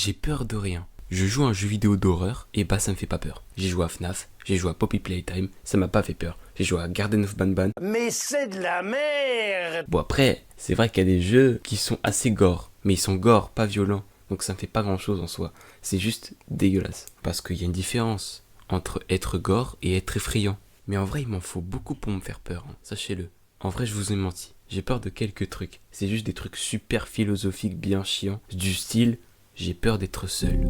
j'ai peur de rien. Je joue à un jeu vidéo d'horreur, et bah ça me fait pas peur. J'ai joué à FNAF, j'ai joué à Poppy Playtime, ça m'a pas fait peur. J'ai joué à Garden of Banban. Mais c'est de la merde! Bon après, c'est vrai qu'il y a des jeux qui sont assez gore, mais ils sont gore, pas violents. Donc ça me fait pas grand chose en soi. C'est juste dégueulasse. Parce qu'il y a une différence entre être gore et être effrayant. Mais en vrai, il m'en faut beaucoup pour me faire peur, hein, sachez-le. En vrai, je vous ai menti. J'ai peur de quelques trucs. C'est juste des trucs super philosophiques, bien chiants. Du style, j'ai peur d'être seul.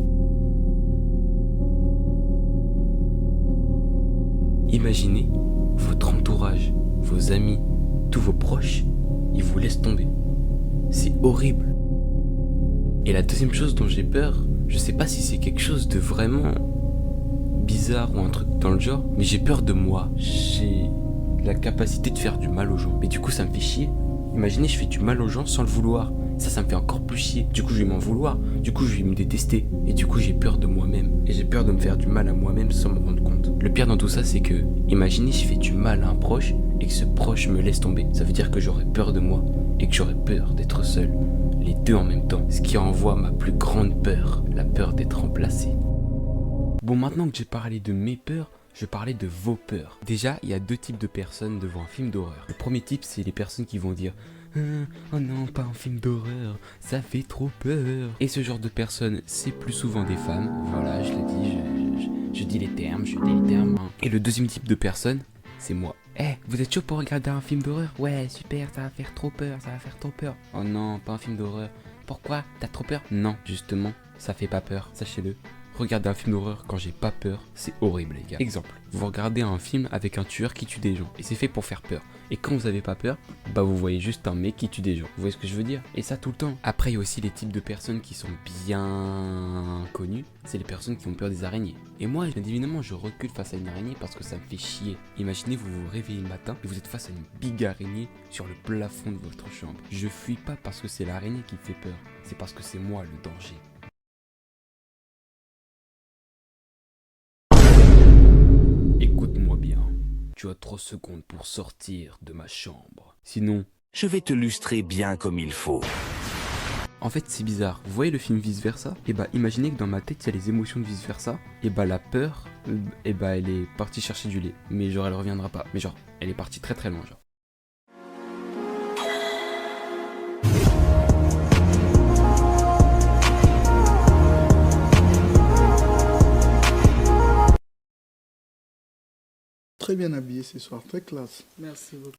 Imaginez votre entourage, vos amis, tous vos proches, ils vous laissent tomber. C'est horrible. Et la deuxième chose dont j'ai peur, je sais pas si c'est quelque chose de vraiment bizarre ou un truc dans le genre, mais j'ai peur de moi. J'ai la capacité de faire du mal aux gens. Mais du coup, ça me fait chier. Imaginez, je fais du mal aux gens sans le vouloir. Ça me fait encore plus chier. Du coup, je vais m'en vouloir. Du coup, je vais me détester. Et du coup, j'ai peur de moi-même. Et j'ai peur de me faire du mal à moi-même sans me rendre compte. Le pire dans tout ça, c'est que, imaginez, je fais du mal à un proche et que ce proche me laisse tomber. Ça veut dire que j'aurais peur de moi et que j'aurais peur d'être seul. Les deux en même temps. Ce qui envoie ma plus grande peur. La peur d'être remplacé. Bon, maintenant que j'ai parlé de mes peurs, je parlais de vos peurs. Déjà, il y a deux types de personnes devant un film d'horreur. Le premier type, c'est les personnes qui vont dire oh non, pas un film d'horreur, ça fait trop peur. Et ce genre de personnes, c'est plus souvent des femmes. Voilà, je l'ai dit, je dis les termes, hein. Et le deuxième type de personne, c'est moi. Vous êtes chaud pour regarder un film d'horreur? Ouais, super, ça va faire trop peur, ça va faire trop peur. Oh non, pas un film d'horreur. Pourquoi? T'as trop peur? Non, justement, ça fait pas peur, sachez-le. Regarder un film d'horreur quand j'ai pas peur, c'est horrible les gars. Exemple, vous regardez un film avec un tueur qui tue des gens, et c'est fait pour faire peur. Et quand vous avez pas peur, bah vous voyez juste un mec qui tue des gens. Vous voyez ce que je veux dire? Et ça tout le temps. Après il y a aussi les types de personnes qui sont bien connues, c'est les personnes qui ont peur des araignées. Et moi, bien évidemment, je recule face à une araignée parce que ça me fait chier. Imaginez, vous vous réveillez le matin et vous êtes face à une big araignée sur le plafond de votre chambre. Je fuis pas parce que c'est l'araignée qui me fait peur, c'est parce que c'est moi le danger. Écoute-moi bien, tu as 3 secondes pour sortir de ma chambre. Sinon, Je vais te lustrer bien comme il faut. en fait c'est bizarre. Vous voyez le film Vice Versa? Et bah imaginez que dans ma tête il y a les émotions de Vice Versa. Et bah la peur, et bah elle est partie chercher du lait. Mais genre elle reviendra pas. Mais genre elle est partie très très loin genre. Très bien habillé ce soir, très classe. Merci beaucoup.